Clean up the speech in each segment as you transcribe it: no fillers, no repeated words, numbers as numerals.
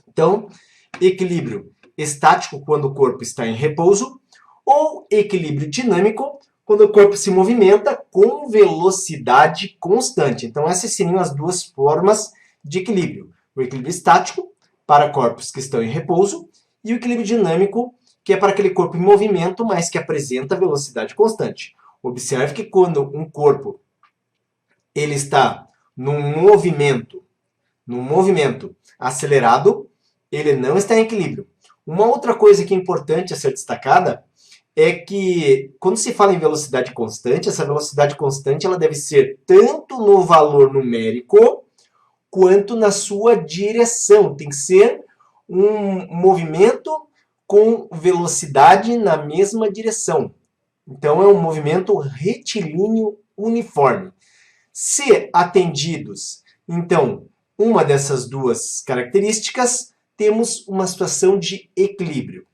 Então, equilíbrio estático quando o corpo está em repouso, ou equilíbrio dinâmico quando o corpo se movimenta com velocidade constante. Então, essas seriam as duas formas de equilíbrio. O equilíbrio estático, para corpos que estão em repouso, e o equilíbrio dinâmico, que é para aquele corpo em movimento, mas que apresenta velocidade constante. Observe que quando um corpo ele está num movimento acelerado, ele não está em equilíbrio. Uma outra coisa que é importante a ser destacada é que quando se fala em velocidade constante, essa velocidade constante ela deve ser tanto no valor numérico quanto na sua direção. Tem que ser um movimento com velocidade na mesma direção. Então é um movimento retilíneo uniforme. Se atendidos, então, uma dessas duas características, temos uma situação de equilíbrio.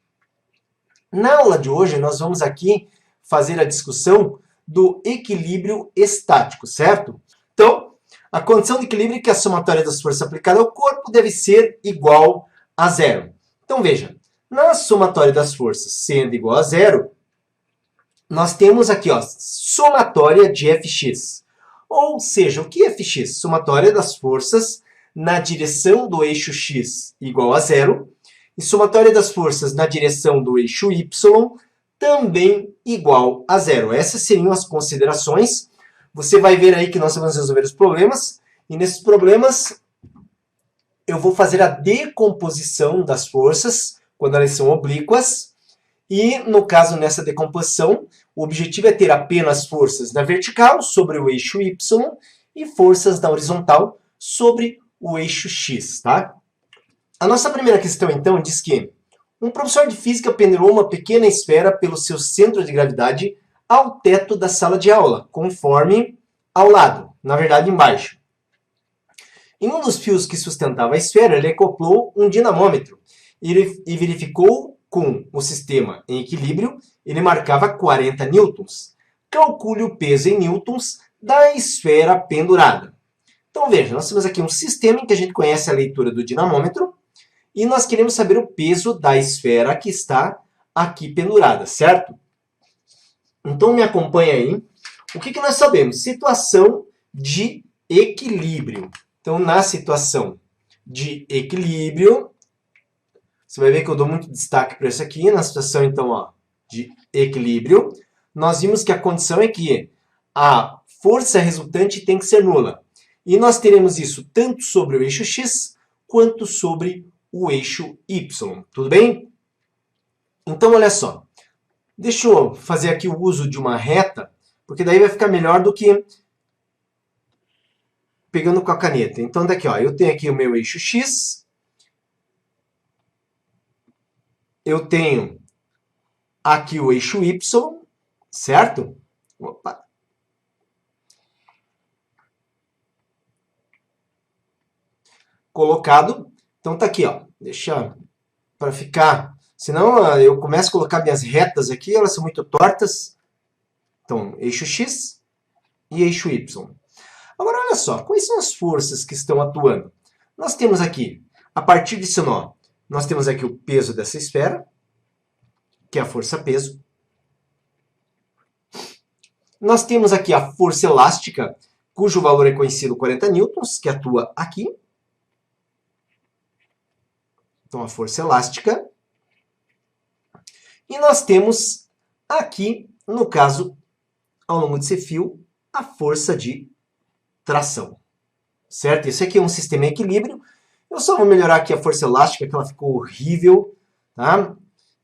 Na aula de hoje, nós vamos aqui fazer a discussão do equilíbrio estático, certo? Então, a condição de equilíbrio é que a somatória das forças aplicadas ao corpo deve ser igual a zero. Então, veja, na somatória das forças sendo igual a zero, nós temos aqui, ó, somatória de Fx. Ou seja, o que é Fx? Somatória das forças na direção do eixo x igual a zero, e somatória das forças na direção do eixo y também igual a zero. Essas seriam as considerações. Você vai ver aí que nós vamos resolver os problemas, e nesses problemas eu vou fazer a decomposição das forças, quando elas são oblíquas, e no caso, nessa decomposição, o objetivo é ter apenas forças na vertical, sobre o eixo y, e forças na horizontal, sobre o eixo x, tá? A nossa primeira questão, então, diz que um professor de física pendurou uma pequena esfera pelo seu centro de gravidade ao teto da sala de aula, conforme ao lado, na verdade, embaixo. Em um dos fios que sustentava a esfera, ele acoplou um dinamômetro e verificou com o sistema em equilíbrio, ele marcava 40 newtons. Calcule o peso em newtons da esfera pendurada. Então, veja, nós temos aqui um sistema em que a gente conhece a leitura do dinamômetro e nós queremos saber o peso da esfera que está aqui pendurada, certo? Então, me acompanha aí. O que nós sabemos? Situação de equilíbrio. Então, na situação de equilíbrio, você vai ver que eu dou muito destaque para isso aqui. Na situação, então, ó, de equilíbrio, nós vimos que a condição é que a força resultante tem que ser nula. E nós teremos isso tanto sobre o eixo x, quanto sobre o eixo y. Tudo bem? Então, olha só. Deixa eu fazer aqui o uso de uma reta, porque daí vai ficar melhor do que pegando com a caneta. Então, daqui, ó, eu tenho aqui o meu eixo x, eu tenho aqui o eixo y, certo? Opa. Colocado. Então tá aqui, ó. Deixa para ficar. Senão eu começo a colocar minhas retas aqui, elas são muito tortas. Então, eixo x e eixo y. Agora, olha só, quais são as forças que estão atuando? Nós temos aqui, a partir desse nó, nós temos aqui o peso dessa esfera, que é a força peso. Nós temos aqui a força elástica, cujo valor é conhecido 40 newtons, que atua aqui. Então, a força elástica. E nós temos aqui, no caso, ao longo desse fio, a força de tração. Certo? Isso aqui é um sistema em equilíbrio. Eu só vou melhorar aqui a força elástica, que ela ficou horrível. Tá?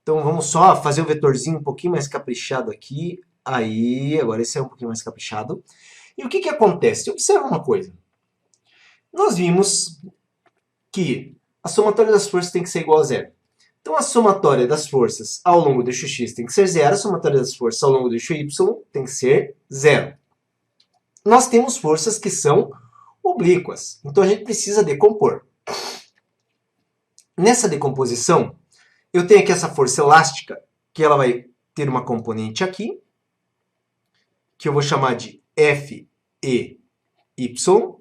Então, vamos só fazer o vetorzinho um pouquinho mais caprichado aqui. Aí, agora esse é um pouquinho mais caprichado. E o que acontece? Observa uma coisa. Nós vimos que a somatória das forças tem que ser igual a zero. Então, a somatória das forças ao longo do eixo x tem que ser zero, a somatória das forças ao longo do eixo y tem que ser zero. Nós temos forças que são oblíquas, então a gente precisa decompor. Nessa decomposição, eu tenho aqui essa força elástica, que ela vai ter uma componente aqui, que eu vou chamar de F e Y,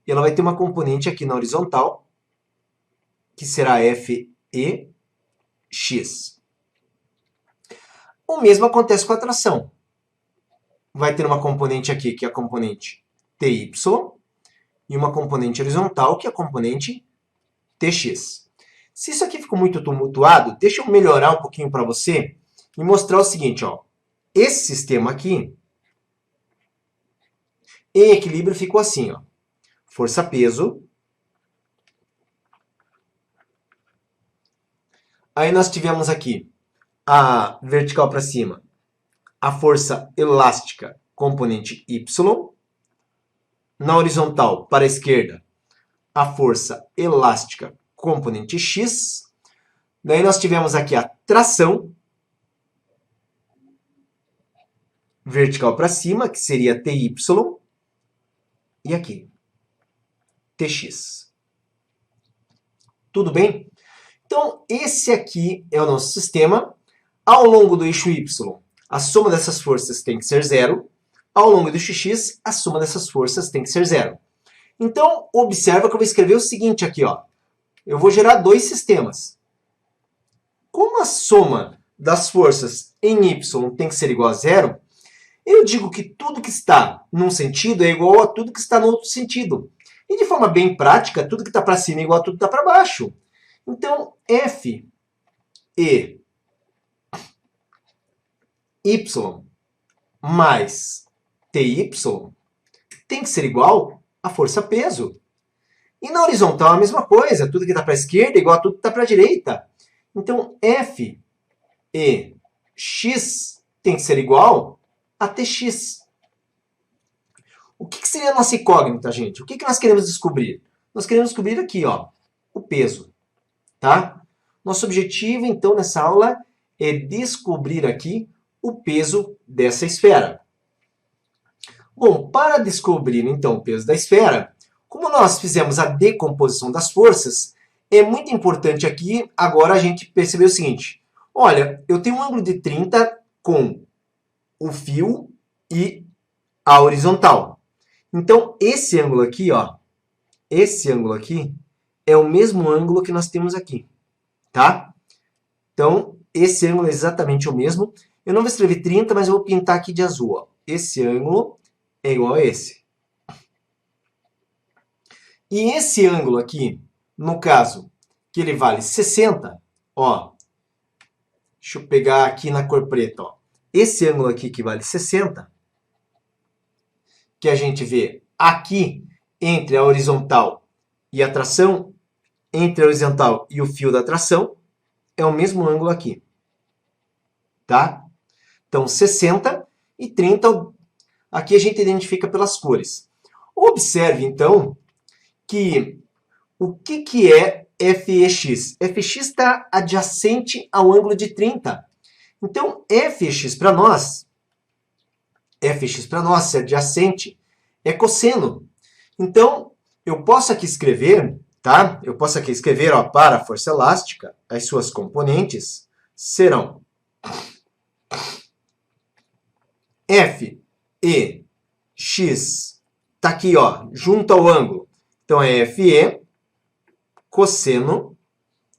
e ela vai ter uma componente aqui na horizontal, que será FEX. O mesmo acontece com a tração. Vai ter uma componente aqui, que é a componente TY, e uma componente horizontal, que é a componente TX. Se isso aqui ficou muito tumultuado, deixa eu melhorar um pouquinho para você e mostrar o seguinte, ó. Esse sistema aqui, em equilíbrio, ficou assim, ó. Força-peso. Aí nós tivemos aqui a vertical para cima, a força elástica, componente Y. Na horizontal, para a esquerda, a força elástica, componente X. Daí nós tivemos aqui a tração, vertical para cima, que seria TY. E aqui, TX. Tudo bem? Então, esse aqui é o nosso sistema. Ao longo do eixo Y, a soma dessas forças tem que ser zero. Ao longo do eixo X, a soma dessas forças tem que ser zero. Então, observa que eu vou escrever o seguinte aqui, ó. Eu vou gerar dois sistemas. Como a soma das forças em Y tem que ser igual a zero, eu digo que tudo que está num sentido é igual a tudo que está no outro sentido. E de forma bem prática, tudo que está para cima é igual a tudo que está para baixo. Então, F e Y mais TY tem que ser igual a força-peso. E na horizontal a mesma coisa, tudo que está para a esquerda é igual a tudo que está para a direita. Então, F e X tem que ser igual a TX. O que seria a nossa incógnita, gente? O que nós queremos descobrir? Nós queremos descobrir aqui, ó, o peso. Tá? Nosso objetivo, então, nessa aula é descobrir aqui o peso dessa esfera. Bom, para descobrir, então, o peso da esfera, como nós fizemos a decomposição das forças, é muito importante aqui, agora, a gente perceber o seguinte. Olha, eu tenho um ângulo de 30 com o fio e a horizontal. Então, esse ângulo aqui, ó, esse ângulo aqui é o mesmo ângulo que nós temos aqui, tá? Então, esse ângulo é exatamente o mesmo. Eu não vou escrever 30, mas eu vou pintar aqui de azul, ó. Esse ângulo é igual a esse. E esse ângulo aqui, no caso, que ele vale 60, ó. Deixa eu pegar aqui na cor preta, ó. Esse ângulo aqui que vale 60, que a gente vê aqui entre a horizontal e a tração, entre a horizontal e o fio da tração, é o mesmo ângulo aqui. Tá? Então, 60 e 30, aqui a gente identifica pelas cores. Observe, então, que o que é FEX? FX está adjacente ao ângulo de 30. Então, FX para nós, se adjacente, é cosseno. Então, eu posso aqui escrever, tá? Eu posso aqui escrever, ó, para a força elástica, as suas componentes serão F e X, tá aqui, ó, junto ao ângulo. Então, é FE cosseno,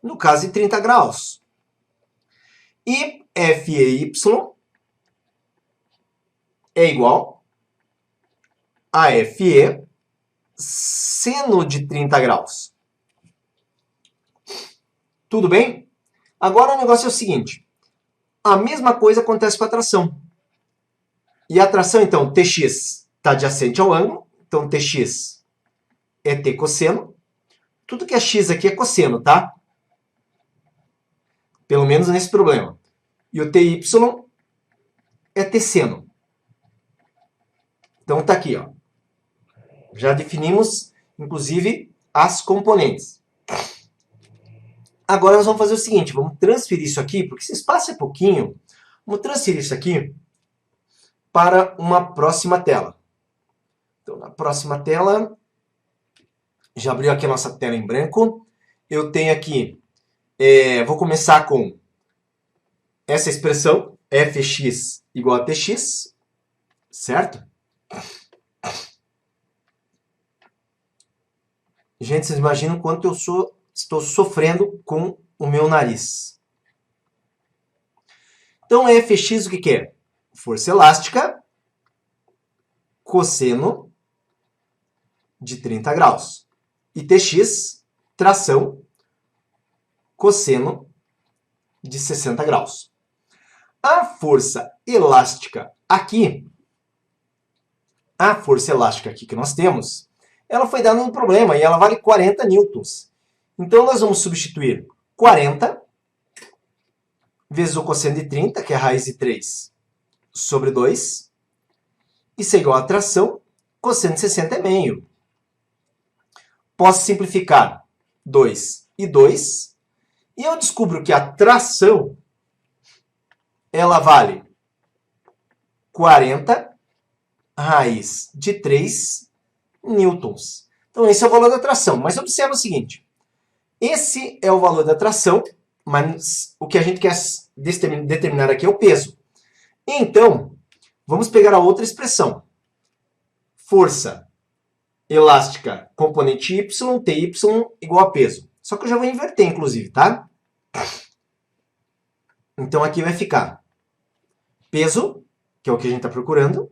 no caso de 30 graus. E FEY é igual a FE seno de 30 graus. Tudo bem? Agora o negócio é o seguinte. A mesma coisa acontece com a tração. E a tração, então, Tx está adjacente ao ângulo. Então, Tx é T cosseno. Tudo que é x aqui é cosseno, tá? Pelo menos nesse problema. E o Ty é T seno. Então, tá aqui, ó. Já definimos, inclusive, as componentes. Agora nós vamos fazer o seguinte, vamos transferir isso aqui, porque esse espaço é pouquinho, vamos transferir isso aqui para uma próxima tela. Então, na próxima tela, já abriu aqui a nossa tela em branco. Eu tenho aqui, vou começar com essa expressão, Fx igual a Tx, certo? Gente, vocês imaginam quanto estou sofrendo com o meu nariz. Então, Fx o que que é? Força elástica, cosseno de 30 graus. E Tx, tração, cosseno de 60 graus. A força elástica aqui, que nós temos, ela foi dada um problema e ela vale 40 newtons. Então, nós vamos substituir 40 vezes o cosseno de 30, que é a raiz de 3, sobre 2. Isso é igual a tração, cosseno de 60 é meio. Posso simplificar 2 e 2. E eu descubro que a tração, ela vale 40 raiz de 3 newtons. Então, esse é o valor da tração. Mas observa o seguinte. Esse é o valor da tração, mas o que a gente quer determinar aqui é o peso. Então, vamos pegar a outra expressão. Força elástica componente y, Ty igual a peso. Só que eu já vou inverter, inclusive, tá? Então, aqui vai ficar peso, que é o que a gente está procurando,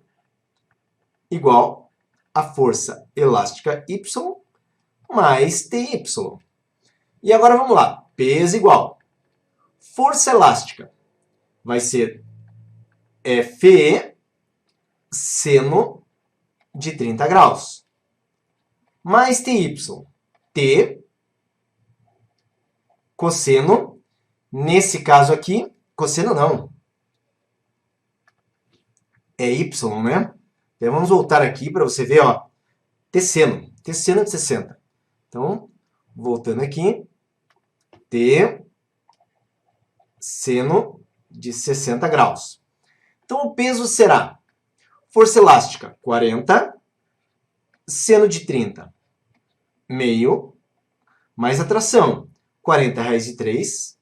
igual a força elástica y mais Ty. E agora vamos lá. Peso igual. Força elástica vai ser Fe seno de 30 graus. Mais Ty. T cosseno. Nesse caso aqui, cosseno não. É y, né? Então vamos voltar aqui para você ver, ó. Tesseno. Tesseno de 60. Então, voltando aqui. T seno de 60 graus. Então, o peso será força elástica, 40, seno de 30, meio, mais a tração, 40 raiz de 3,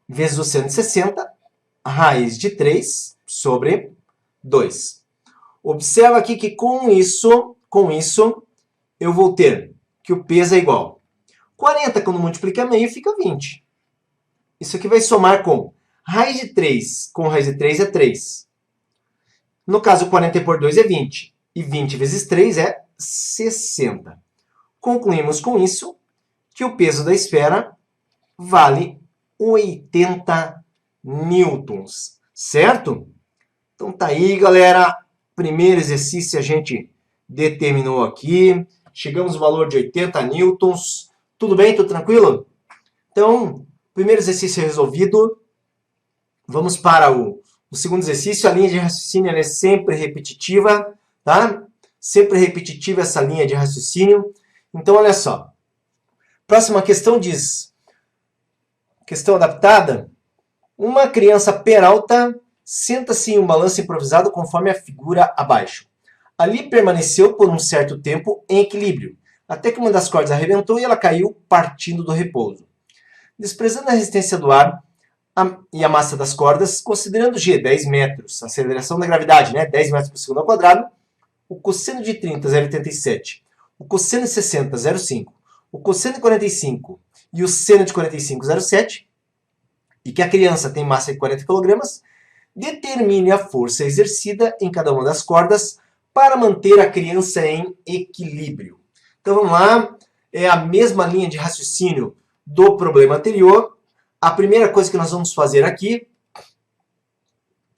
vezes o seno de 60, raiz de 3 sobre 2. Observa aqui que com isso, eu vou ter que o peso é igual. 40, quando multiplica meio, fica 20. Isso aqui vai somar com raiz de 3 com raiz de 3 é 3. No caso, 40 por 2 é 20. E 20 vezes 3 é 60. Concluímos com isso que o peso da esfera vale 80 newtons. Certo? Então tá aí, galera. Primeiro exercício a gente determinou aqui. Chegamos ao valor de 80 newtons. Tudo bem? Tudo tranquilo? Então, primeiro exercício resolvido. Vamos para o segundo exercício. A linha de raciocínio ela é sempre repetitiva, tá? Sempre repetitiva essa linha de raciocínio. Então, olha só. Próxima questão diz... Questão adaptada. Uma criança peralta senta-se em um balanço improvisado conforme a figura abaixo. Ali permaneceu por um certo tempo em equilíbrio, até que uma das cordas arrebentou e ela caiu partindo do repouso. Desprezando a resistência do ar e a massa das cordas, considerando G 10 metros, a aceleração da gravidade, né, 10 metros por segundo ao quadrado, o cosseno de 30, 0,87, o cosseno de 60, 0,5, o cosseno de 45 e o seno de 45, 0,7, e que a criança tem massa de 40 kg, determine a força exercida em cada uma das cordas para manter a criança em equilíbrio. Então vamos lá, é a mesma linha de raciocínio do problema anterior. A primeira coisa que nós vamos fazer aqui,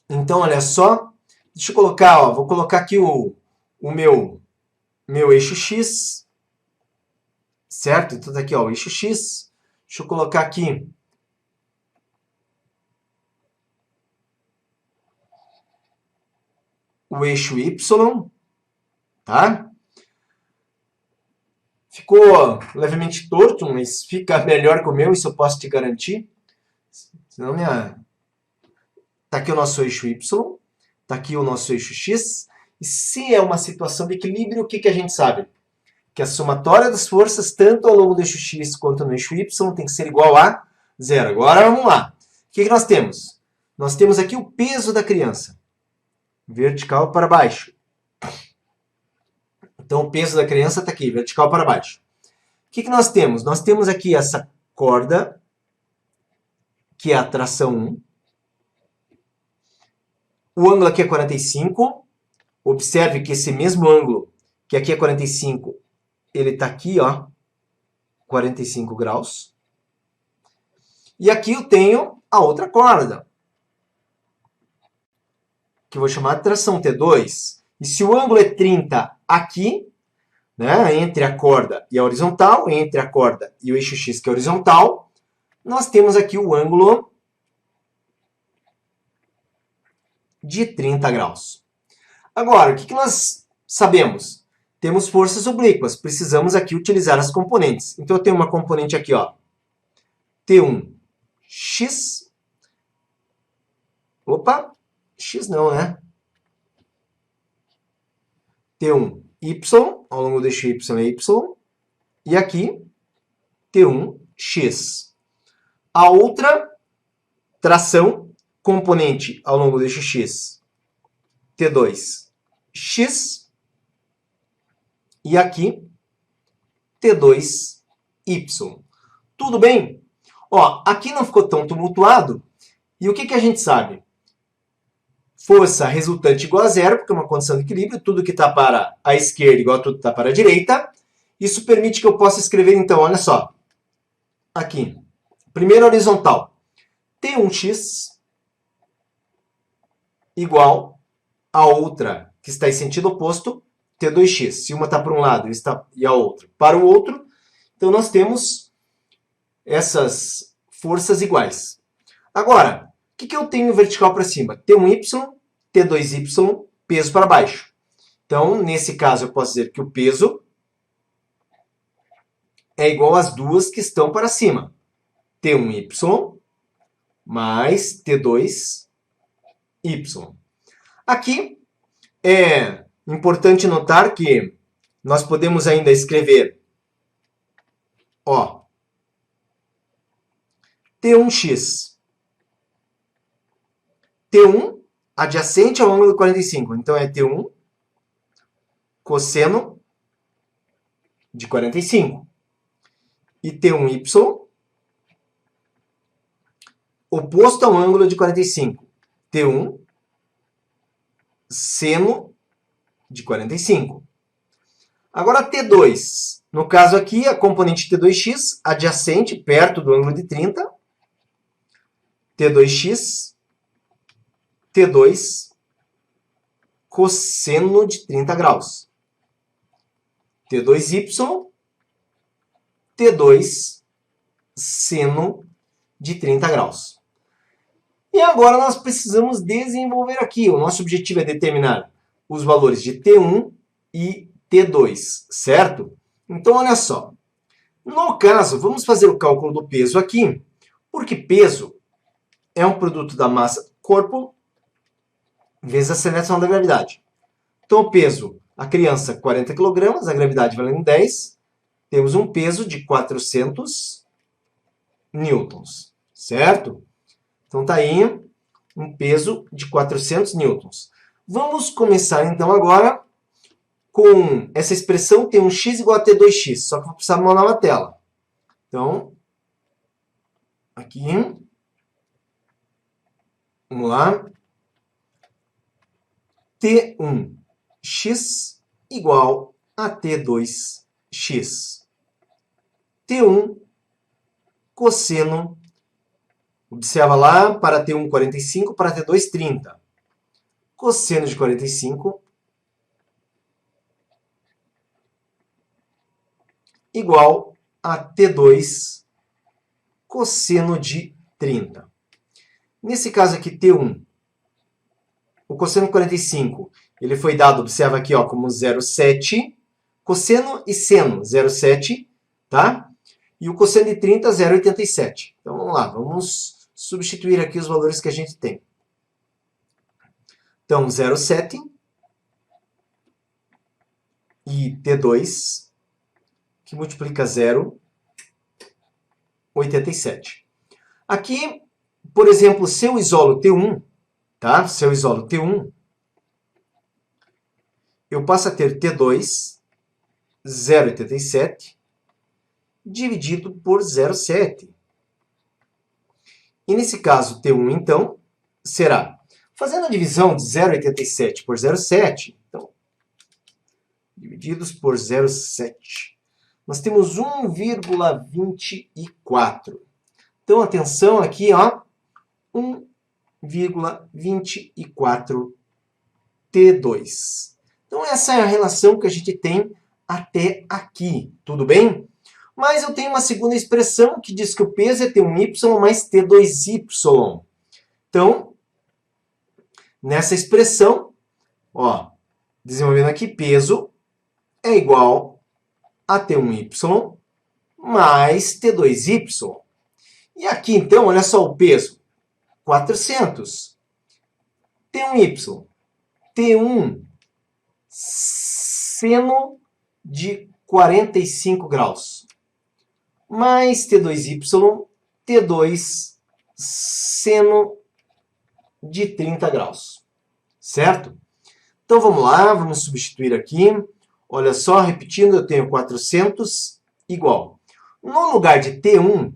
então olha só, deixa eu colocar, ó, vou colocar aqui o meu eixo X, certo? Então tá aqui, ó, o eixo X. Deixa eu colocar aqui o eixo Y, tá? Ficou levemente torto, mas fica melhor que o meu, isso eu posso te garantir. Senão tá aqui o nosso eixo Y, tá aqui o nosso eixo X. E se é uma situação de equilíbrio, o que a gente sabe? Que a somatória das forças, tanto ao longo do eixo X quanto no eixo Y, tem que ser igual a zero. Agora vamos lá. O que nós temos? Nós temos aqui o peso da criança. Vertical para baixo. Então o peso da criança está aqui, vertical para baixo. O que nós temos? Nós temos aqui essa corda, que é a tração 1. O ângulo aqui é 45. Observe que esse mesmo ângulo, que aqui é 45, ele está aqui, ó, 45 graus. E aqui eu tenho a outra corda, que eu vou chamar de tração T2. E se o ângulo é 30 aqui, né, entre a corda e a horizontal, entre a corda e o eixo X, que é horizontal, nós temos aqui o ângulo de 30 graus. Agora, o que nós sabemos? Temos forças oblíquas, precisamos aqui utilizar as componentes. Então, eu tenho uma componente aqui, ó, T1x. Opa, x não, né? T1y, ao longo do eixo y é y. E aqui, T1x. A outra tração, componente ao longo do eixo x, T2x. E aqui, T2y. Tudo bem? Ó, aqui não ficou tão tumultuado. E o que a gente sabe? Força resultante igual a zero, porque é uma condição de equilíbrio. Tudo que está para a esquerda igual a tudo que está para a direita. Isso permite que eu possa escrever, então, olha só. Aqui, primeiro horizontal. T1x igual a outra, que está em sentido oposto, T2x. Se uma está para um lado e a outra para o outro, então nós temos essas forças iguais. Agora, o que eu tenho vertical para cima? T1y, T2y, peso para baixo. Então, nesse caso, eu posso dizer que o peso é igual às duas que estão para cima. T1y mais T2y. Aqui é importante notar que nós podemos ainda escrever, ó, T1x. T1 adjacente ao ângulo 45. Então, é T1 cosseno de 45. E T1y oposto ao ângulo de 45. T1 seno de 45. Agora, T2. No caso aqui, a componente T2x adjacente, perto do ângulo de 30. T2x, T2 cosseno de 30 graus. T2y, T2 seno de 30 graus. E agora nós precisamos desenvolver aqui. O nosso objetivo é determinar os valores de T1 e T2, certo? Então, olha só. No caso, vamos fazer o cálculo do peso aqui, porque peso é um produto da massa do corpo vezes a aceleração da gravidade. Então, o peso, a criança, 40 kg, a gravidade valendo 10, temos um peso de 400 newtons, certo? Então, tá aí um peso de 400 newtons. Vamos começar, então, agora com essa expressão T1x igual a T2x, só que eu vou precisar mandar na tela. Então, aqui, vamos lá. T1x igual a T2x. T1 cosseno, observa lá, para T1, 45, para T2, 30. Cosseno de 45 igual a T2 cosseno de 30. Nesse caso aqui, T1, o cosseno de 45, ele foi dado, observa aqui, ó, como 0,7. Cosseno e seno, 0,7, tá? E o cosseno de 30, 0,87. Então, vamos lá, vamos substituir aqui os valores que a gente tem. Então, 0,7 e T2, que multiplica 0,87. Aqui, por exemplo, se eu isolo T1, tá? Se eu isolo T1, eu passo a ter T2 0,87 dividido por 0,7. E nesse caso, T1, então, será, fazendo a divisão de 0,87 por 0,7, então, divididos por 0,7, nós temos 1,24. Então, atenção aqui, ó, 1,24 T2. Então, essa é a relação que a gente tem até aqui, tudo bem? Mas eu tenho uma segunda expressão que diz que o peso é T1y mais T2y. Então, nessa expressão, ó, desenvolvendo aqui, peso é igual a T1y mais T2y. E aqui, então, olha só o peso. 400. T1y. T1 seno de 45 graus. Mais T2y, T2 seno de 30 graus. Certo? Então, vamos lá, vamos substituir aqui. Olha só, repetindo, eu tenho 400 igual. No lugar de T1,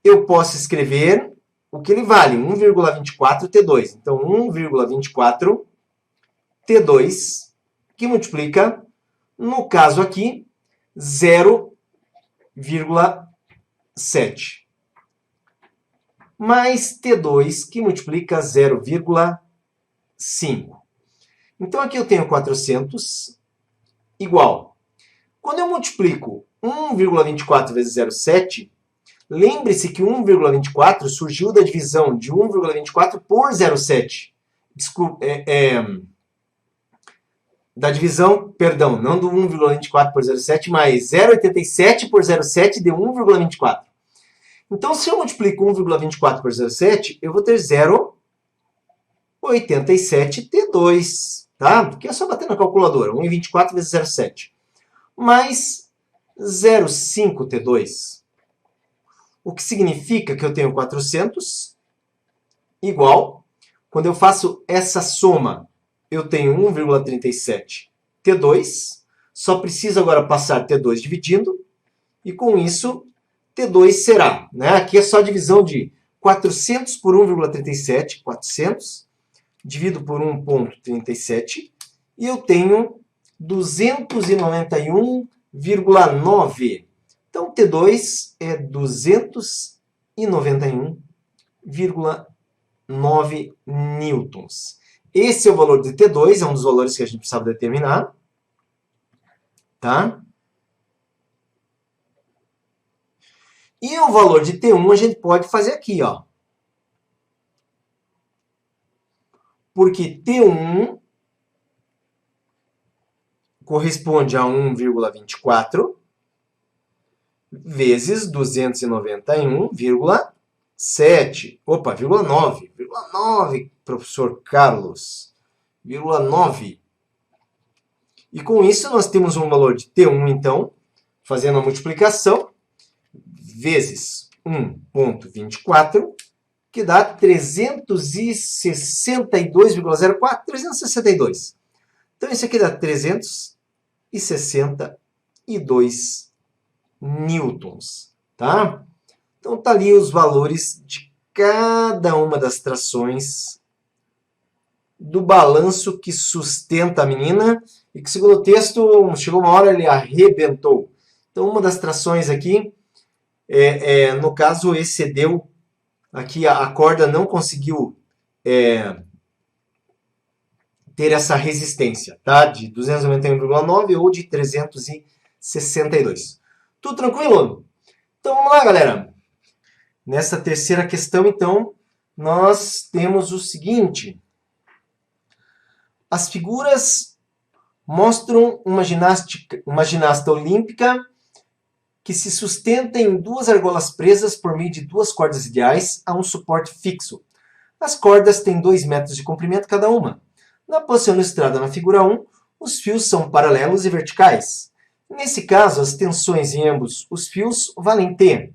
eu posso escrever o que ele vale, 1,24 T2. Então, 1,24 T2, que multiplica, no caso aqui, 0,7. Mais T2, que multiplica 0,5. Então, aqui eu tenho 400 igual. Quando eu multiplico 1,24 vezes 0,7, lembre-se que 1,24 surgiu da divisão de 1,24 por 0,7. Desculpa, da divisão, perdão, não do 1,24 por 0,7, mas 0,87 por 0,7 deu 1,24. Então, se eu multiplico 1,24 por 0,7, eu vou ter 0,87 T2, tá? Porque é só bater na calculadora, 1,24 vezes 0,7. Mais 0,5 T2. O que significa que eu tenho 400 igual, quando eu faço essa soma, eu tenho 1,37 T2, só preciso agora passar T2 dividindo, e com isso, T2 será, né? Aqui é só a divisão de 400 por 1,37, 400, divido por 1,37, e eu tenho 291,9. Então, T2 é 291,9 newtons. Esse é o valor de T2, é um dos valores que a gente precisava determinar. Tá? E o valor de T1 a gente pode fazer aqui, ó. Porque T1 corresponde a 1,24 vezes 291,7. Opa, 9. 9, professor Carlos. 9. E com isso nós temos um valor de T1, então, fazendo a multiplicação, vezes 1,24, que dá 362,04, 362. Então, isso aqui dá 362 newtons, tá? Então, tá ali os valores de cada uma das trações do balanço que sustenta a menina e que, segundo o texto, chegou uma hora ele arrebentou. Então, uma das trações aqui, no caso, excedeu, aqui a corda não conseguiu ter essa resistência, tá? De 291,9 ou de 362. Tudo tranquilo? Então, vamos lá, galera. Nessa terceira questão, então, nós temos o seguinte. As figuras mostram uma ginasta olímpica que se sustenta em duas argolas presas por meio de duas cordas ideais a um suporte fixo. As cordas têm 2 metros de comprimento cada uma. Na posição ilustrada na figura 1, os fios são paralelos e verticais. Nesse caso, as tensões em ambos os fios valem T.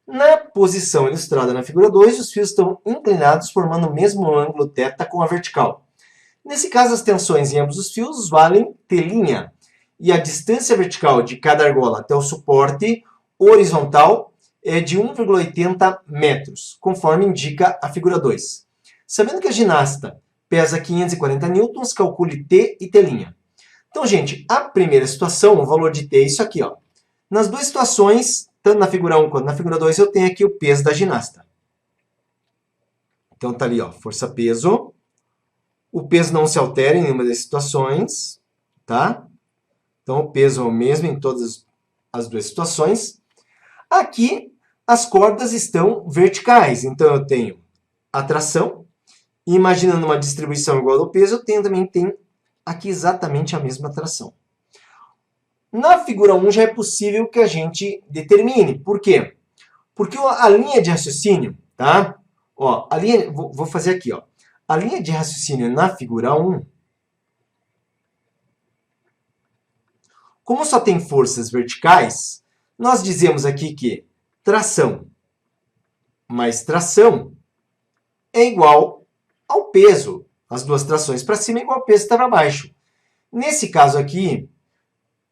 Na posição ilustrada na figura 2, os fios estão inclinados formando o mesmo ângulo θ com a vertical. Nesse caso, as tensões em ambos os fios valem T'. e a distância vertical de cada argola até o suporte horizontal é de 1,80 metros, conforme indica a figura 2. Sabendo que a ginasta pesa 540 newtons, calcule T e T'. Então, gente, a primeira situação, o valor de T é isso aqui, ó. Nas duas situações, tanto na figura 1 quanto na figura 2, eu tenho aqui o peso da ginasta. Então, tá ali, ó, força-peso. O peso não se altera em nenhuma das situações, tá? Então, o peso é o mesmo em todas as duas situações. Aqui, as cordas estão verticais. Então, eu tenho a tração. E imaginando uma distribuição igual ao peso, eu também tenho aqui exatamente a mesma tração. Na figura 1 já é possível que a gente determine. Por quê? Porque a linha de raciocínio, tá? Ó, vou fazer aqui, ó. A linha de raciocínio na figura 1, como só tem forças verticais, nós dizemos aqui que tração mais tração é igual ao peso. As duas trações para cima é igual ao peso para baixo. Nesse caso aqui,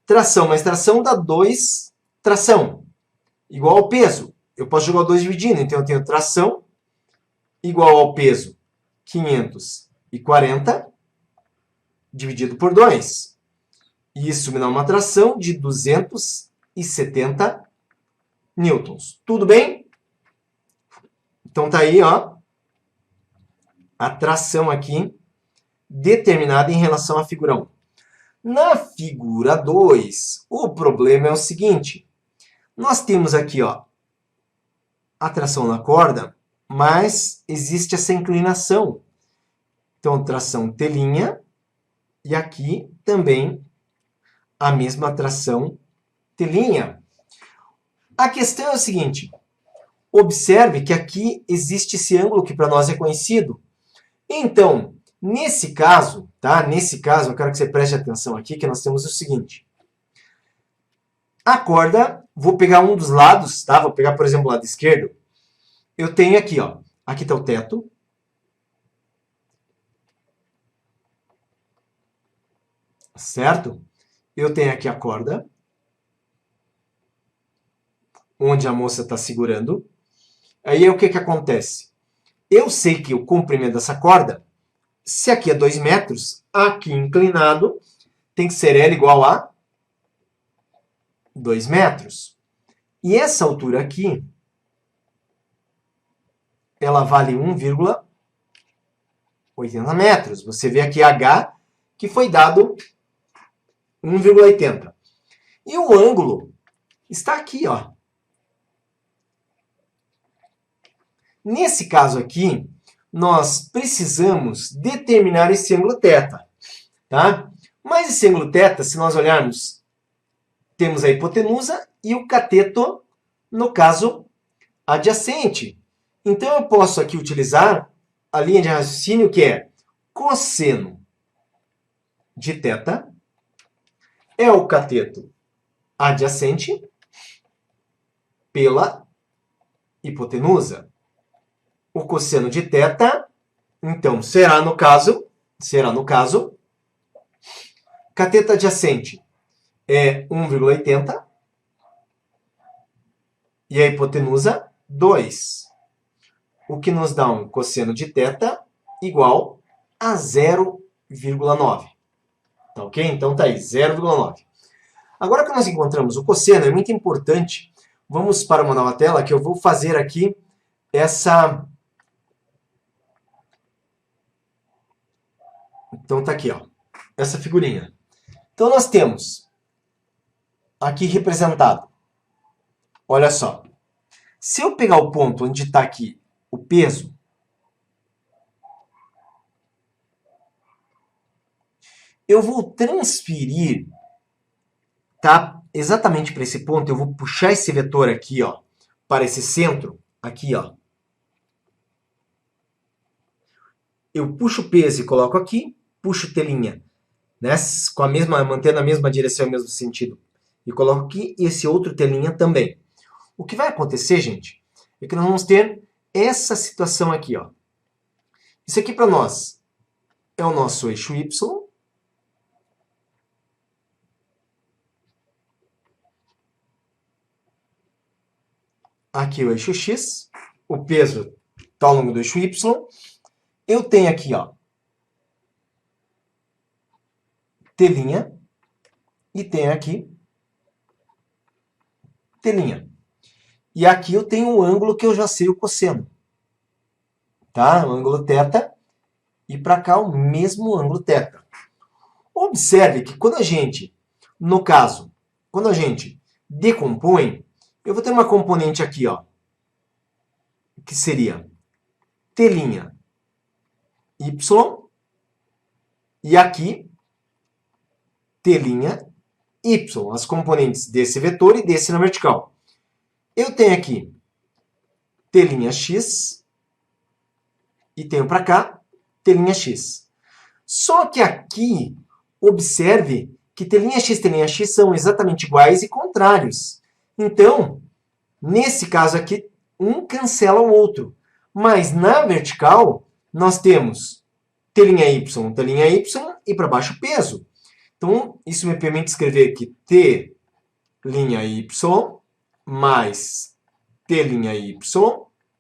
tração mais tração dá 2 tração, igual ao peso. Eu posso jogar 2 dividindo, então eu tenho tração igual ao peso 540 dividido por 2. Isso me dá uma tração de 270 newtons. Tudo bem? Então tá aí, ó, a tração aqui determinada em relação à figura 1. Na figura 2, o problema é o seguinte. Nós temos aqui, ó, a tração na corda, mas existe essa inclinação. Então, tração T' e aqui também a mesma tração T'. A questão é o seguinte. Observe que aqui existe esse ângulo que para nós é conhecido. Então, nesse caso, tá? Nesse caso, eu quero que você preste atenção aqui, que nós temos o seguinte. A corda, vou pegar um dos lados, tá? Vou pegar, por exemplo, o lado esquerdo. Eu tenho aqui, ó. Aqui está o teto. Certo? Eu tenho aqui a corda, onde a moça está segurando. Aí o que acontece? Eu sei que o comprimento dessa corda, se aqui é 2 metros, aqui inclinado, tem que ser L igual a 2 metros. E essa altura aqui, ela vale 1,80 metros. Você vê aqui H, que foi dado 1,80. E o ângulo está aqui, ó. Nesse caso aqui, nós precisamos determinar esse ângulo θ, tá? Mas esse ângulo θ, se nós olharmos, temos a hipotenusa e o cateto, no caso, adjacente. Então, eu posso aqui utilizar a linha de raciocínio que é cosseno de θ é o cateto adjacente pela hipotenusa. O cosseno de θ, então, será no caso, cateto adjacente é 1,80 e a hipotenusa 2. O que nos dá um cosseno de θ igual a 0,9. Tá ok? Então tá aí, 0,9. Agora que nós encontramos o cosseno, é muito importante. Vamos para uma nova tela que eu vou fazer aqui essa... Então tá aqui, ó, essa figurinha. Então nós temos aqui representado, olha só, se eu pegar o ponto onde está aqui o peso, eu vou transferir, tá, exatamente para esse ponto, eu vou puxar esse vetor aqui, ó, para esse centro, aqui, ó. Eu puxo o peso e coloco aqui, puxo T', né, mantendo a mesma direção e o mesmo sentido, e coloco aqui esse outro T' também. O que vai acontecer, gente, é que nós vamos ter essa situação aqui, ó. Isso aqui para nós é o nosso eixo Y. aqui o eixo X, o peso está ao longo do eixo Y. Eu tenho aqui, ó, T' e tenho aqui T'. E aqui eu tenho um ângulo que eu já sei o cosseno. Tá? O ângulo θ. E para cá o mesmo ângulo θ. Observe que quando a gente, no caso, quando a gente decompõe, eu vou ter uma componente aqui, ó, que seria T'Y. E aqui T'Y, as componentes desse vetor e desse na vertical. Eu tenho aqui T'X e tenho para cá T'X. Só que aqui, observe que T'X e T'X são exatamente iguais e contrários. Então, nesse caso aqui, um cancela o outro. Mas na vertical, nós temos T'Y e para baixo peso. Então, isso me permite escrever que T'Y mais T'Y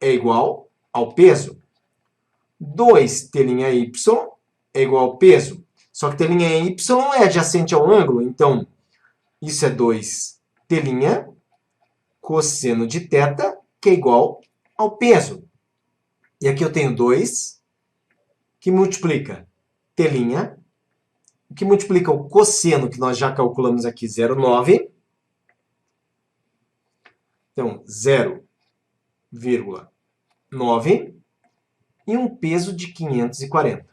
é igual ao peso. 2T'Y é igual ao peso. Só que T'Y é adjacente ao ângulo, então isso é 2T'Y cosseno de θ, que é igual ao peso. E aqui eu tenho 2, que multiplica T'Y, que multiplica o cosseno, que nós já calculamos aqui, 0,9. Então, 0,9 e um peso de 540.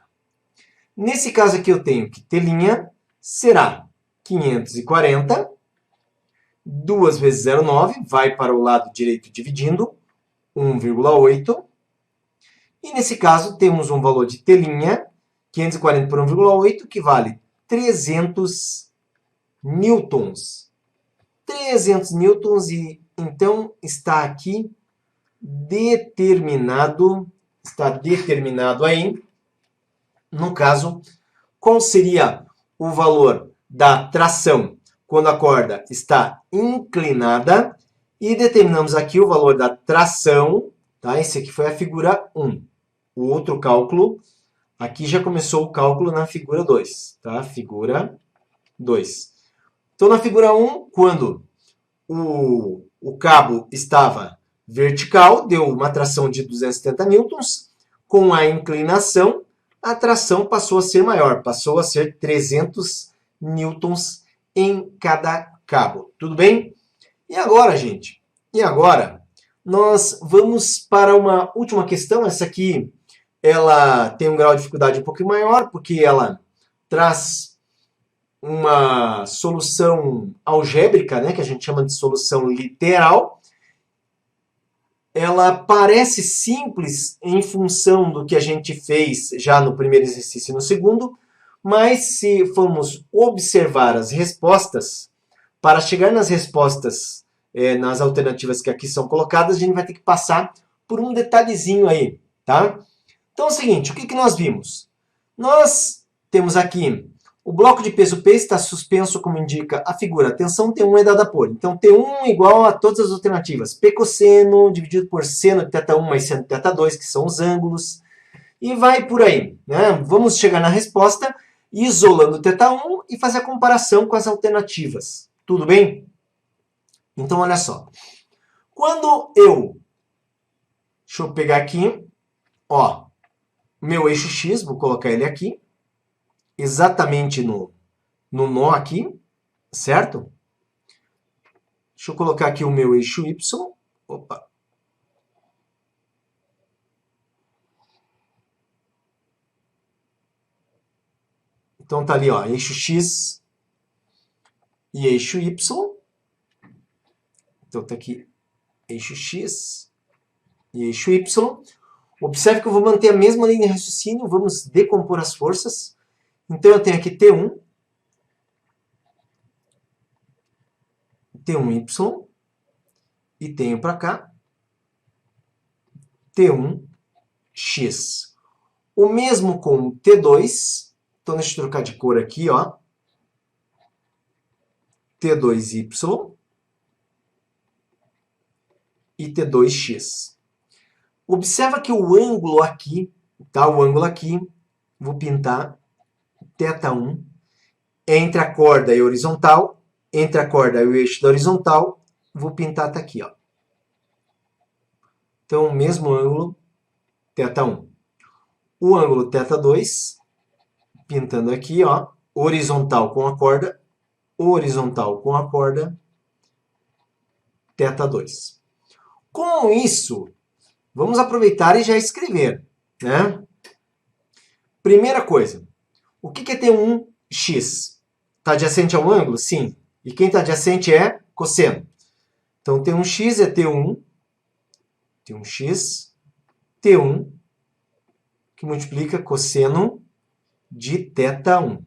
Nesse caso aqui eu tenho que T'Y será 540, 2 vezes 0,9, vai para o lado direito dividindo, 1,8. E nesse caso temos um valor de T'Y, 540 por 1,8, que vale 300 newtons. 300 newtons e então está aqui determinado, aí, no caso, qual seria o valor da tração quando a corda está inclinada, e determinamos aqui o valor da tração, tá? Esse aqui foi a figura 1. O outro cálculo, aqui já começou o cálculo na figura 2, tá? Figura 2. Então, na figura 1, quando o cabo estava vertical, deu uma tração de 270 newtons. Com a inclinação, a tração passou a ser maior, passou a ser 300 newtons em cada cabo. Tudo bem? E agora, gente? E agora, nós vamos para uma última questão. Essa aqui, ela tem um grau de dificuldade um pouco maior, porque ela traz uma solução algébrica, né, que a gente chama de solução literal. Ela parece simples em função do que a gente fez já no primeiro exercício e no segundo, mas se formos observar as respostas, para chegar nas respostas, nas alternativas que aqui são colocadas, a gente vai ter que passar por um detalhezinho aí, tá? Então é o seguinte, o que nós vimos? Nós temos aqui o bloco de peso P está suspenso, como indica a figura. A tensão T1 é dada por. Então, T1 igual a todas as alternativas. P cosseno dividido por seno de θ1 mais seno de θ2, que são os ângulos. E vai por aí, né? Vamos chegar na resposta isolando θ1 e fazer a comparação com as alternativas. Tudo bem? Então, olha só. Quando deixa eu pegar aqui, ó, meu eixo X, vou colocar ele aqui, exatamente no nó aqui, certo? Deixa eu colocar aqui o meu eixo Y. Opa. Então tá ali, ó, eixo X e eixo Y. Então tá aqui eixo X e eixo Y. Observe que eu vou manter a mesma linha de raciocínio, vamos decompor as forças. Então eu tenho aqui T1, T1Y, e tenho para cá T1X. O mesmo com T2, então deixa eu trocar de cor aqui, ó. T2Y e T2x. Observa que o ângulo aqui, tá? O ângulo aqui, vou pintar θ1, entre a corda e a horizontal, entre a corda e o eixo da horizontal, vou pintar tá aqui, ó. Então, o mesmo ângulo, θ1. O ângulo θ2, pintando aqui, ó, horizontal com a corda, horizontal com a corda, θ2. Com isso, vamos aproveitar e já escrever, né? Primeira coisa, o que é T1x? Está adjacente ao ângulo? Sim. E quem está adjacente é cosseno. Então, T1x é T1, T1x, T1, que multiplica cosseno de θ1.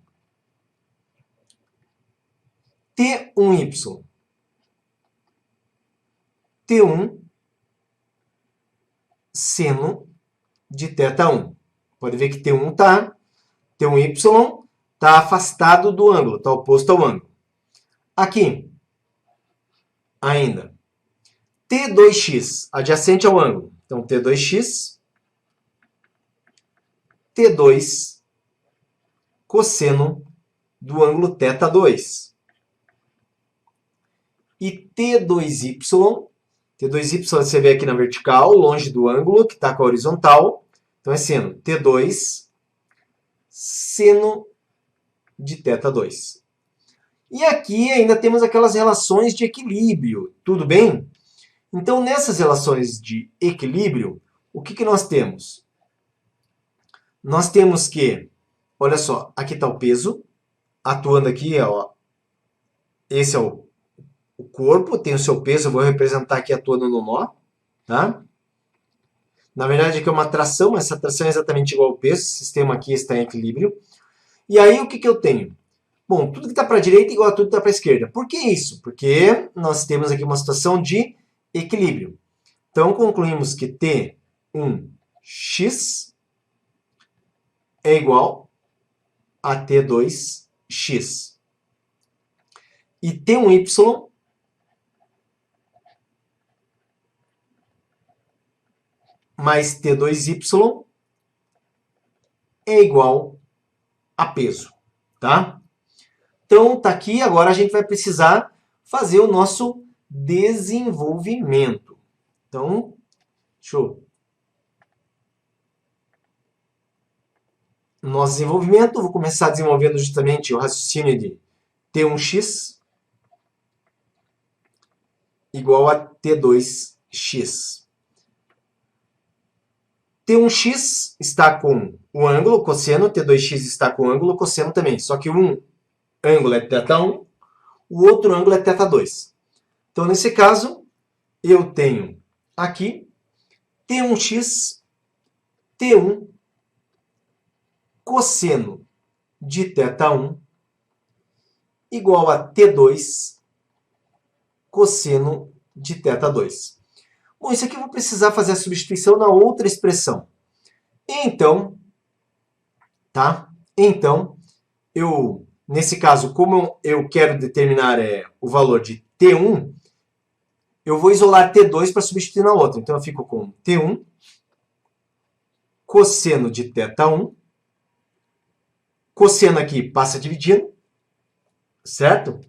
T1y. T1 seno de θ1. Pode ver que T1 T1y está afastado do ângulo, está oposto ao ângulo. Aqui, ainda, T2x, adjacente ao ângulo. Então, T2x, T2 cosseno do ângulo θ2. E T2y, T2y você vê aqui na vertical, longe do ângulo, que está com a horizontal. Então, é seno T2 seno de θ2. E aqui ainda temos aquelas relações de equilíbrio, tudo bem? Então, nessas relações de equilíbrio, o que nós temos? Nós temos que, olha só, aqui está o peso, atuando aqui, ó, esse é o corpo, tem o seu peso, eu vou representar aqui atuando no nó, tá? Na verdade, aqui é uma tração, mas essa tração é exatamente igual ao peso, o sistema aqui está em equilíbrio. E aí, o que eu tenho? Bom, tudo que está para a direita é igual a tudo que está para a esquerda. Por que isso? Porque nós temos aqui uma situação de equilíbrio. Então, concluímos que T1x é igual a T2x. E T1y mais T2y é igual a peso, tá? Então, tá aqui, agora a gente vai precisar fazer o nosso desenvolvimento. Então, deixa eu... Nosso desenvolvimento, vou começar desenvolvendo justamente o raciocínio de T1x igual a T2x. T1x está com o ângulo cosseno, T2x está com o ângulo cosseno também. Só que um ângulo é θ1, o outro ângulo é θ2. Então, nesse caso, eu tenho aqui T1x, T1 cosseno de θ1 igual a T2 cosseno de θ2. Bom, isso aqui eu vou precisar fazer a substituição na outra expressão. Então, tá? Então, nesse caso, como eu quero determinar o valor de T1, eu vou isolar T2 para substituir na outra. Então, eu fico com T1 cosseno de θ1. Cosseno aqui passa dividindo, certo?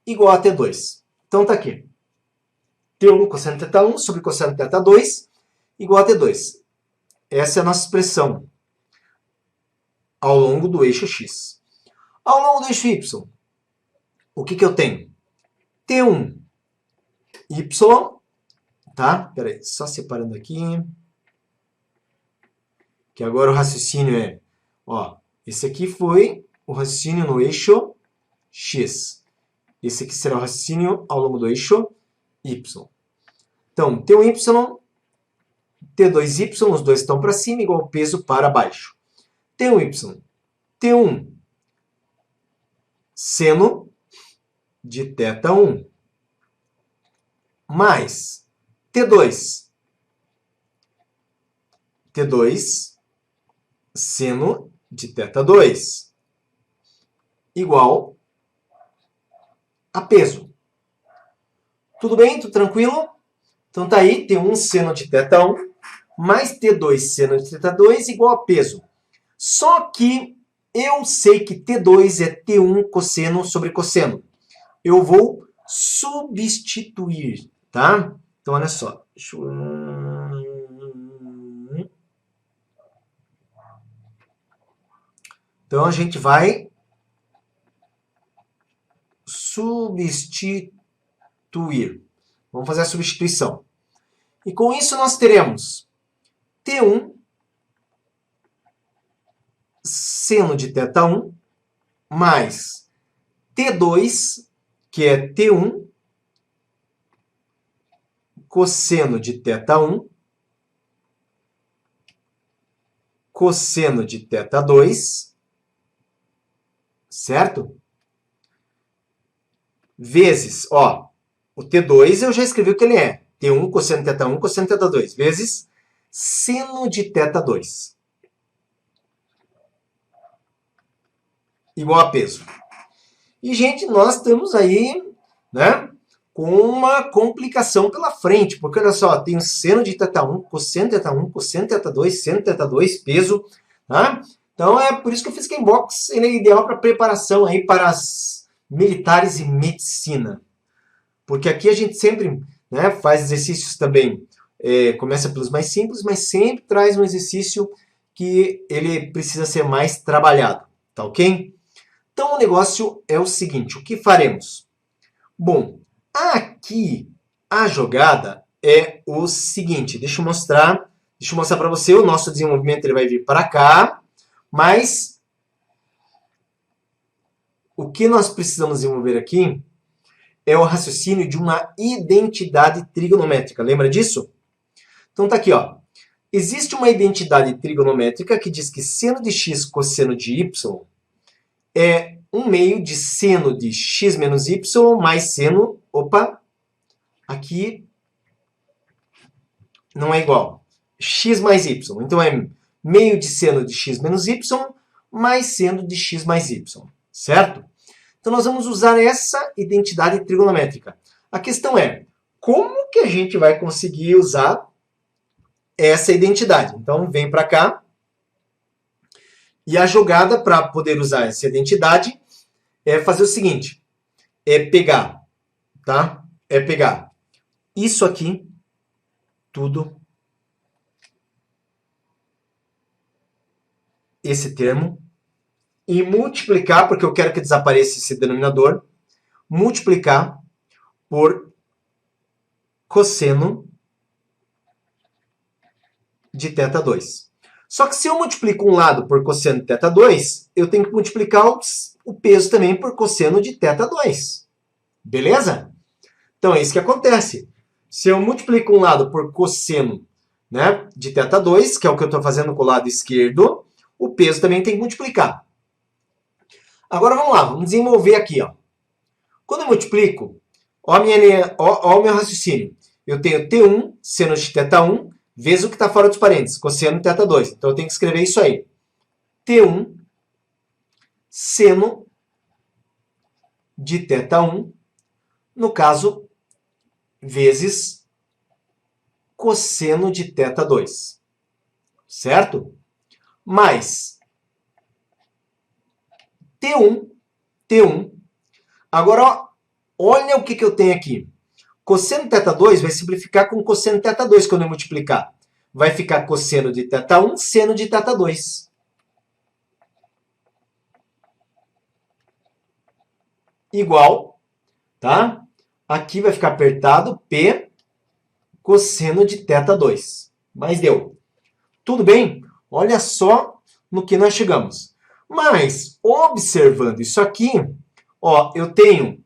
Igual a T2. Então, tá aqui. T1 cosseno de θ1 sobre cosseno de θ2 igual a T2. Essa é a nossa expressão ao longo do eixo X. Ao longo do eixo Y, o que eu tenho? T1 Y, tá? Peraí, só separando aqui. Que agora o raciocínio é, ó, esse aqui foi o raciocínio no eixo X. Esse aqui será o raciocínio ao longo do eixo Y. Então, T1Y, T2Y, os dois estão para cima, igual peso para baixo. T1Y, T1 seno de θ1 mais T2 seno de θ2 igual a peso. Tudo bem? Tudo tranquilo? Então tá aí, T1 seno de θ1 mais T2 seno de θ2 igual a peso. Só que eu sei que T2 é T1 cosseno sobre cosseno. Eu vou substituir, tá? Então olha só. Então a gente vai substituir. Vamos fazer a substituição. E com isso nós teremos T1 seno de θ1 mais T2, que é T1 cosseno de θ1 cosseno de θ2, certo? Vezes, ó, o T2 eu já escrevi o que ele é. T1 cosseno de θ1 cosseno de θ2, vezes seno de θ2. Igual a peso. E, gente, nós estamos aí, né, com uma complicação pela frente, porque olha só, tem o seno de θ1, cosseno de θ1, cosseno de θ2, seno de θ2, peso, tá? Então é por isso que eu fiz que box ele é ideal para preparação aí para as militares e medicina. Porque aqui a gente sempre, né, faz exercícios também, começa pelos mais simples, mas sempre traz um exercício que ele precisa ser mais trabalhado, tá ok? Então o negócio é o seguinte, o que faremos? Bom, aqui a jogada é o seguinte, deixa eu mostrar para você, o nosso desenvolvimento ele vai vir para cá, mas o que nós precisamos desenvolver aqui é o raciocínio de uma identidade trigonométrica, lembra disso? Então tá aqui, ó. Existe uma identidade trigonométrica que diz que seno de x cosseno de y é 1 meio de seno de x menos y mais seno... Opa! Aqui não é igual. X mais y. Então é meio de seno de x menos y mais seno de x mais y. Certo? Então nós vamos usar essa identidade trigonométrica. A questão é, como que a gente vai conseguir usar essa identidade? Então vem para cá. E a jogada para poder usar essa identidade é fazer o seguinte. É pegar, tá? É pegar isso aqui, tudo, esse termo, e multiplicar, porque eu quero que desapareça esse denominador, multiplicar por cosseno de θ2. Só que se eu multiplico um lado por cosseno de θ2, eu tenho que multiplicar o peso também por cosseno de θ2. Beleza? Então é isso que acontece. Se eu multiplico um lado por cosseno, né, de θ2, que é o que eu estou fazendo com o lado esquerdo, o peso também tem que multiplicar. Agora vamos lá, vamos desenvolver aqui. Ó. Quando eu multiplico, ó o meu raciocínio. Eu tenho T1 seno de θ1 vezes o que está fora dos parênteses, cosseno de θ2. Então eu tenho que escrever isso aí. T1 seno de θ1, no caso, vezes cosseno de θ2. Certo? Mais T1. Agora, ó, olha o que eu tenho aqui. Cosseno de θ2 vai simplificar com cosseno de θ2 quando eu multiplicar. Vai ficar cosseno de θ1, seno de θ2. Igual, tá? Aqui vai ficar apertado P cosseno de θ2. Mas deu. Tudo bem? Olha só no que nós chegamos. Mas, observando isso aqui, ó, eu tenho...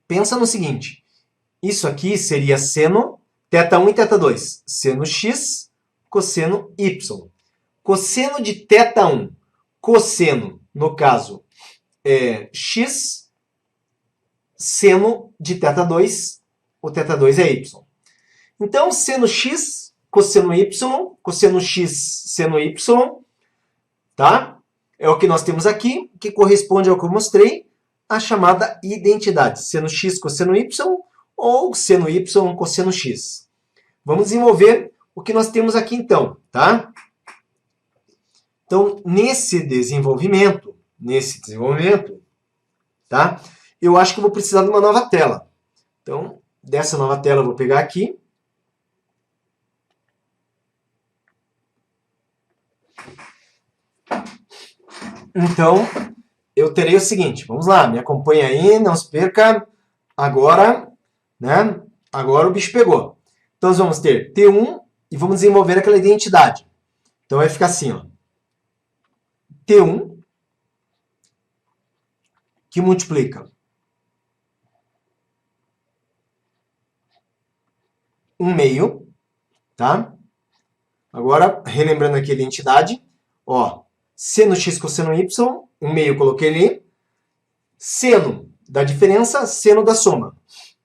Pensa no seguinte. Isso aqui seria seno θ1 e θ2. Seno x, cosseno y. Cosseno de θ1, cosseno, no caso, é x, seno de θ2, o θ2 é y. Então, seno x, cosseno y, cosseno x, seno y, tá? É o que nós temos aqui, que corresponde ao que eu mostrei. a chamada identidade, seno x cosseno y ou seno y cosseno x. Vamos desenvolver o que nós temos aqui então, tá? Então, nesse desenvolvimento, tá? Eu acho que eu vou precisar de uma nova tela. Então, dessa nova tela eu vou pegar aqui. Então, eu terei o seguinte, vamos lá, me acompanha aí, não se perca. Agora, né? Agora o bicho pegou. Então, nós vamos ter T1 e vamos desenvolver aquela identidade. Então, vai ficar assim, ó. T1 que multiplica 1/2, tá? Agora, relembrando aqui a identidade, ó, seno x cosseno y, 1/2 coloquei ali, seno da diferença, seno da soma.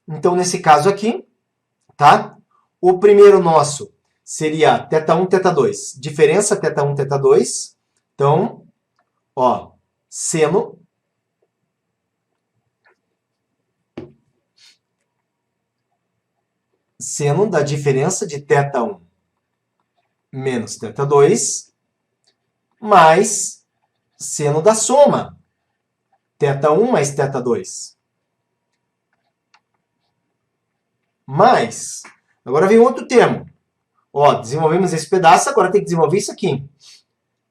Então, nesse caso aqui, tá? O primeiro nosso seria θ1, θ2. Diferença θ1, θ2. Então, ó, seno da diferença de θ1 menos θ2 mais seno da soma θ1 mais θ2. Mais, agora vem outro termo. Ó, desenvolvemos esse pedaço, agora tem que desenvolver isso aqui.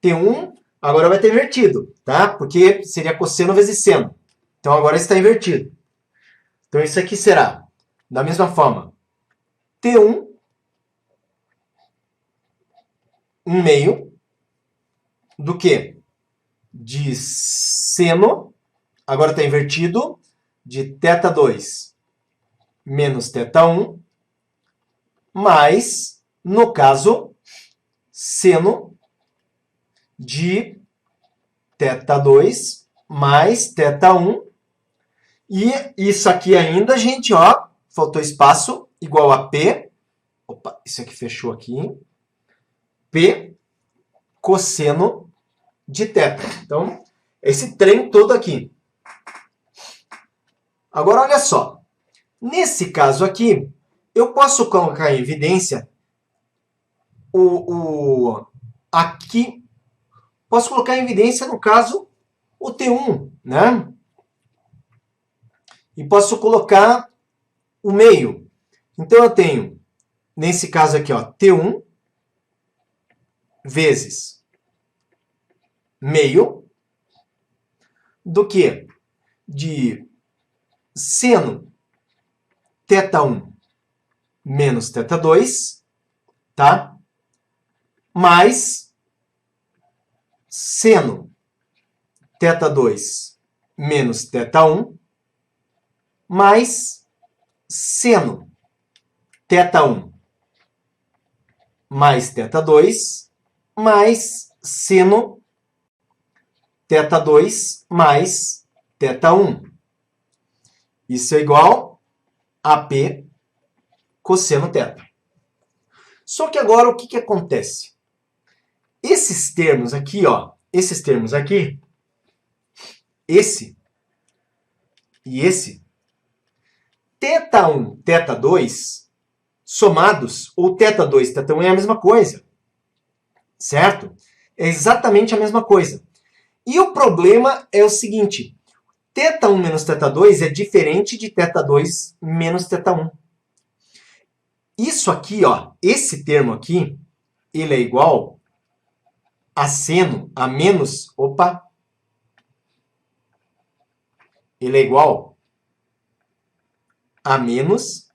T1 agora vai estar invertido, tá? Porque seria cosseno vezes seno. Então agora está invertido. Então isso aqui será, da mesma forma, T1 1/2 do que? De seno, agora está invertido, de θ2 menos θ1, mais, no caso, seno de θ2 mais θ1. E isso aqui ainda, gente, ó, faltou espaço, igual a P. Opa, isso aqui fechou aqui. P cosseno de θ. Então, esse trem todo aqui. Agora, olha só. Nesse caso aqui, eu posso colocar em evidência aqui. Posso colocar em evidência, no caso, o T1, né? E posso colocar o meio. Então, eu tenho, nesse caso aqui, ó, T1 vezes meio do que? De seno θ1 menos θ2, tá? Mais seno θ2 menos θ1 mais seno θ1 mais θ2 mais seno θ2 mais θ1. Isso é igual a P cosseno θ. Só que agora o que acontece? Esses termos aqui, ó, esses termos aqui, esse e esse, θ1, θ2, somados, ou θ2, θ1 é a mesma coisa, certo? É exatamente a mesma coisa. E o problema é o seguinte, θ1 menos θ2 é diferente de θ2 menos θ1. Isso aqui, ó, esse termo aqui, ele é igual a seno, a menos, opa, ele é igual a menos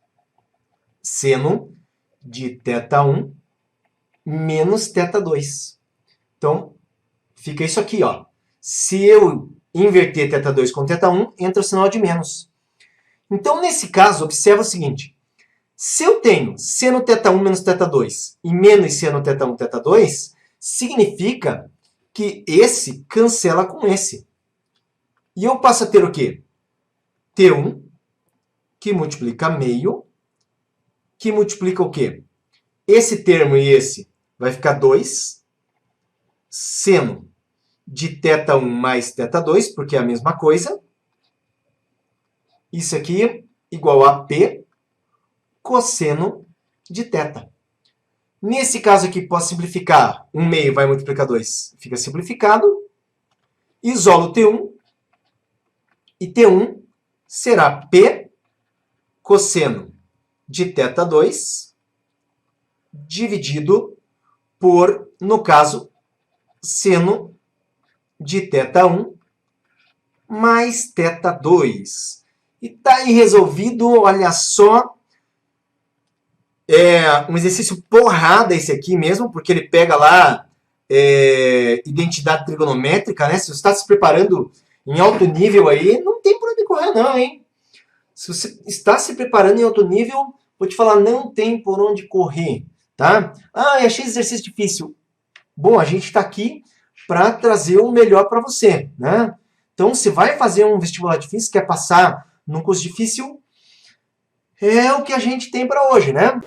seno de θ1 menos θ2. Então, fica isso aqui, ó. Se eu inverter θ2 com θ1, entra o sinal de menos. Então, nesse caso, observa o seguinte. Se eu tenho seno θ1 menos θ2 e menos seno θ1 θ2, significa que esse cancela com esse. E eu passo a ter o quê? T1, que multiplica meio, que multiplica o quê? Esse termo e esse vai ficar 2, seno de θ1 mais θ2, porque é a mesma coisa, Isso aqui igual a P cosseno de θ. Nesse caso aqui, posso simplificar. 1/2 vai multiplicar 2. Fica simplificado. Isolo T1. E T1 será P cosseno de θ2 dividido por, no caso, seno de θ1 mais θ2. E está aí resolvido, olha só. É um exercício porrada esse aqui mesmo, porque ele pega lá identidade trigonométrica, né? Se você está se preparando em alto nível aí, não tem por onde correr não, hein? Se você está se preparando em alto nível, vou te falar, não tem por onde correr, tá? Ah, achei esse exercício difícil. Bom, a gente está aqui para trazer o melhor para você, né? Então, se vai fazer um vestibular difícil, quer passar num curso difícil, é o que a gente tem para hoje, né?